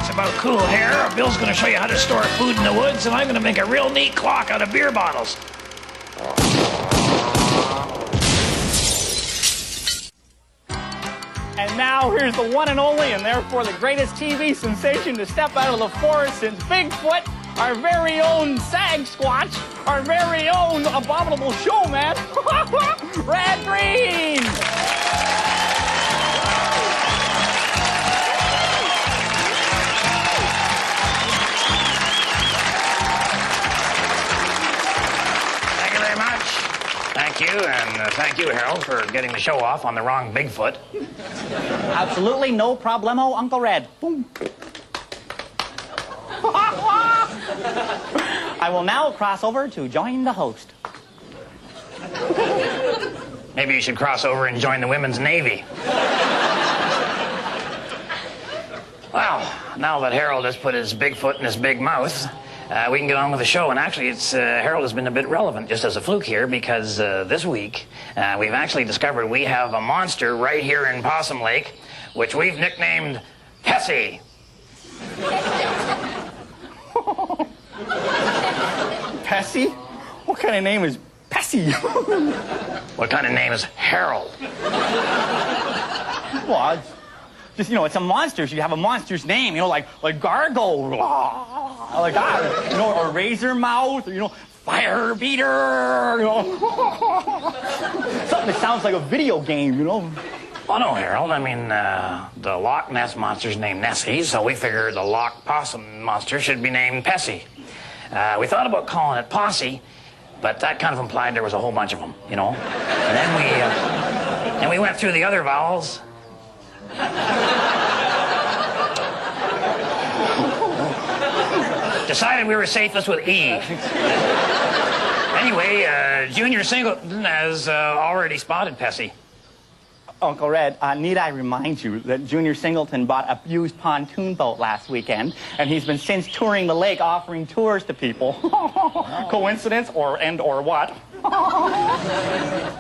talks about cool hair, Bill's going to show you how to store food in the woods, and I'm going to make a real neat clock out of beer bottles. And now here's the one and only, and therefore the greatest TV sensation to step out of the forest since Bigfoot, our very own Sasquatch, our very own abominable showman, Red Green! Thank you very much. Thank you, and thank you, Harold, for getting the show off on the wrong Bigfoot. Absolutely no problemo, Uncle Red. Boom. I will now cross over to join the host. Maybe you should cross over and join the Women's Navy. Well, now that Harold has put his big foot in his big mouth, we can get on with the show. And actually, Harold has been a bit relevant just as a fluke here because this week we've actually discovered we have a monster right here in Possum Lake, which we've nicknamed Pessie. Pessie? What kind of name is Pessie? What kind of name is Harold? Well, it's just, it's a monster. So you have a monster's name, like Gargo, like that, or Razor Mouth, or, Fire Beater, Something that sounds like a video game, Oh, no, Harold. I mean, the Loch Ness monster's named Nessie, so we figured the Loch Possum monster should be named Pessie. We thought about calling it Posse, but that kind of implied there was a whole bunch of them, And then we went through the other vowels. Decided we were safest with E. Anyway, Junior Singleton has already spotted Pessie. Uncle Red, need I remind you that Junior Singleton bought a used pontoon boat last weekend, and he's been since touring the lake offering tours to people. Coincidence or what?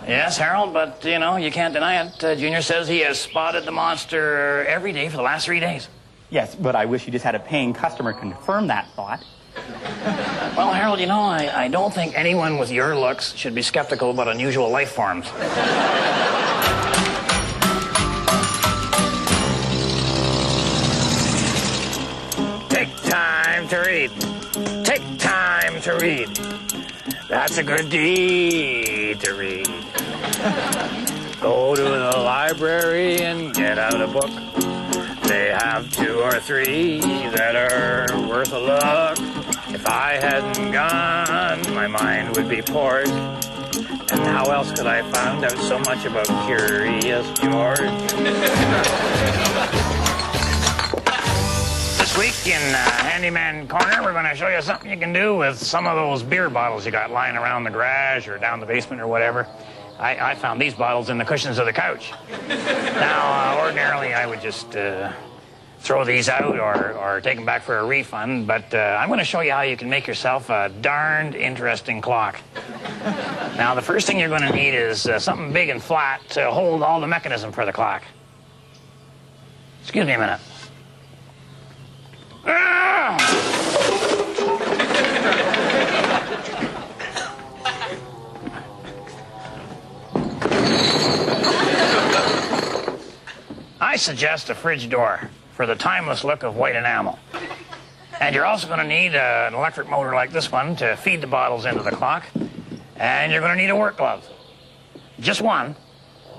Yes, Harold, but, you can't deny it. Junior says he has spotted the monster every day for the last 3 days. Yes, but I wish you just had a paying customer confirm that thought. Well, Harold, I don't think anyone with your looks should be skeptical about unusual life forms. Take time to read. Take time to read. That's a good deed to read. Go to the library and get out a book. They have 2 or 3 that are worth a look. If I hadn't gone, my mind would be poured. And how else could I find out so much about Curious George? This week in Handyman Corner, we're going to show you something you can do with some of those beer bottles you got lying around the garage or down the basement or whatever. I found these bottles in the cushions of the couch. Now, ordinarily, I would just throw these out or take them back for a refund, but I'm going to show you how you can make yourself a darned interesting clock. Now, the first thing you're going to need is something big and flat to hold all the mechanism for the clock. Excuse me a minute. I suggest a fridge door for the timeless look of white enamel. And you're also going to need an electric motor like this one to feed the bottles into the clock. And you're going to need a work glove. Just one.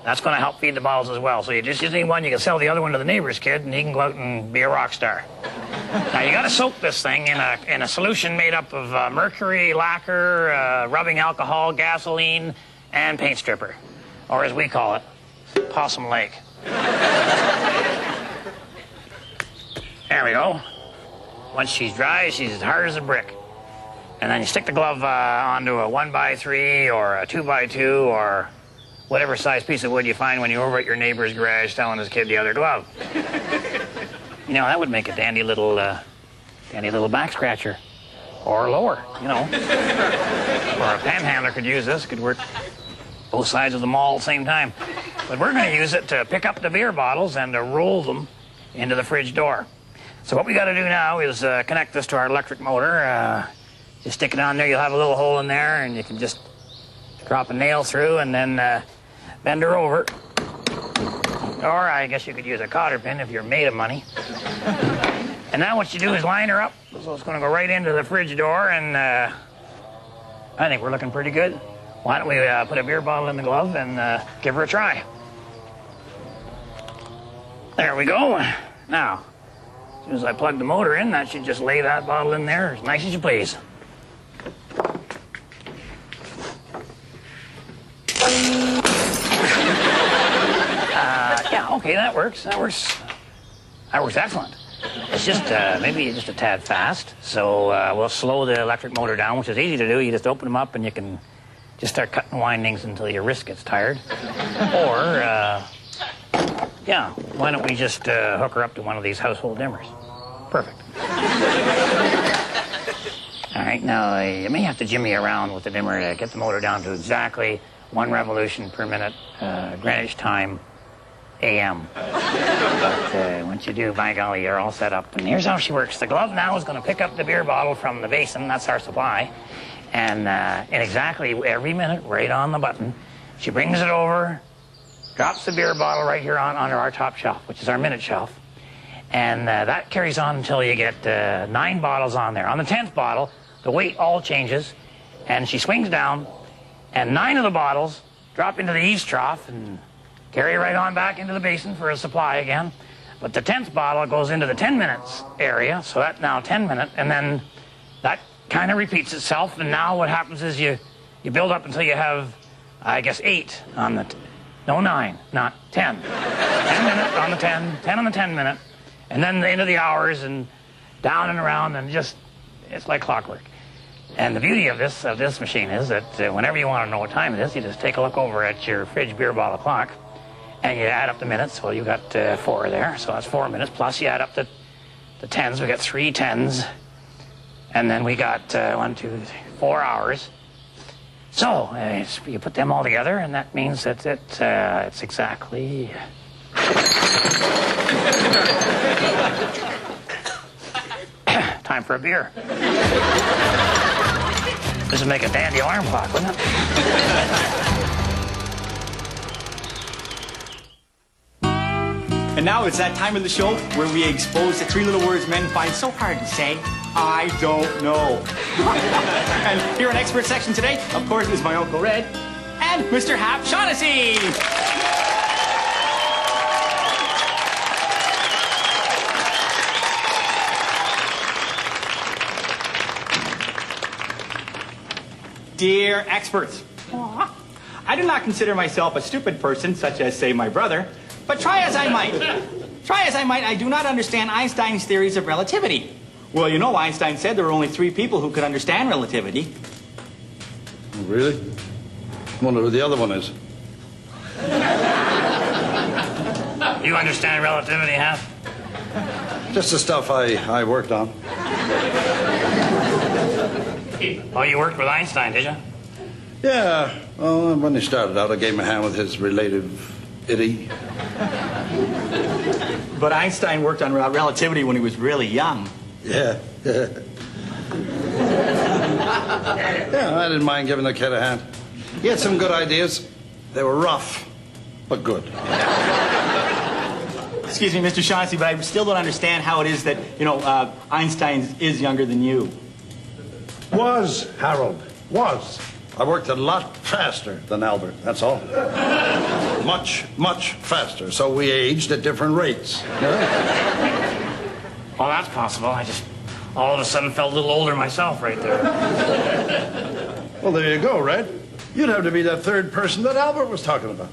That's going to help feed the bottles as well. So you just need one. You can sell the other one to the neighbor's kid, and he can go out and be a rock star. Now, you got to soak this thing in a solution made up of mercury, lacquer, rubbing alcohol, gasoline, and paint stripper. Or as we call it, Possum Lake. There we go. Once she's dry, she's as hard as a brick. And then you stick the glove onto a 1x3 or a 2x2 or whatever size piece of wood you find when you're over at your neighbor's garage telling his kid the other glove. That would make a dandy little back scratcher. Or lower, Or a panhandler could use this. Could work both sides of the mall at the same time. But we're going to use it to pick up the beer bottles and to roll them into the fridge door. So what we got to do now is connect this to our electric motor. You stick it on there, you'll have a little hole in there, and you can just drop a nail through and then bend her over. Or I guess you could use a cotter pin if you're made of money. And now what you do is line her up. So it's going to go right into the fridge door, and I think we're looking pretty good. Why don't we put a beer bottle in the glove and give her a try. There we go. Now, as soon as I plug the motor in, that should just lay that bottle in there as nice as you please. Yeah, okay, that works. That works excellent. It's just maybe just a tad fast, so we'll slow the electric motor down, which is easy to do. You just open them up and you can just start cutting windings until your wrist gets tired. Or, yeah, why don't we just hook her up to one of these household dimmers? Perfect. All right, now you may have to jimmy around with the dimmer to get the motor down to exactly 1 revolution per minute, Greenwich time, AM. But once you do, by golly, you're all set up. And here's how she works. The glove now is going to pick up the beer bottle from the basin. That's our supply. And in exactly every minute, right on the button, she brings it over, drops the beer bottle right here onto our top shelf, which is our minute shelf. And that carries on until you get 9 bottles on there. On the 10th bottle, the weight all changes, and she swings down, and 9 of the bottles drop into the eaves trough and carry right on back into the basin for a supply again. But the 10th bottle goes into the 10 minutes area, so that's now 10 minutes, and then that kind of repeats itself, and now what happens is you build up until you have, I guess, 8 on the, no 9, not 10. 10 minutes on the 10, 10 on the 10 minute, and then the end of the hours and down and around, and just, it's like clockwork. And the beauty of this machine is that whenever you want to know what time it is, you just take a look over at your fridge beer bottle clock, and you add up the minutes. Well, you got 4 there, so that's 4 minutes. Plus, you add up the 10s. We got 3 10s, and then we got 1, 2, 3, 4 hours. So you put them all together, and that means that it's exactly. Time for a beer. This would make a dandy alarm clock, wouldn't it? And now it's that time of the show where we expose the 3 little words men find so hard to say, I don't know. And here in Expert Section today, of course, is my Uncle Red and Mr. Hap Shaughnessy. Dear experts, I do not consider myself a stupid person, such as, say, my brother, but try as I might, I do not understand Einstein's theories of relativity. Well, you know, Einstein said there were only 3 people who could understand relativity. Oh, really? I wonder who the other one is. You understand relativity, Hap? Just the stuff I worked on. Oh, you worked with Einstein, did you? Yeah, well, when he started out, I gave him a hand with his relativity. But Einstein worked on relativity when he was really young. Yeah. Yeah, I didn't mind giving the kid a hand. He had some good ideas. They were rough, but good. Excuse me, Mr. Shaughnessy, but I still don't understand how it is that, you know, Einstein is younger than you. Was, Harold, was. I worked a lot faster than Albert, that's all. Much, much faster, so we aged at different rates. Yeah? Well, that's possible. I just all of a sudden felt a little older myself right there. Well, there you go, Red. You'd have to be that 3rd person that Albert was talking about.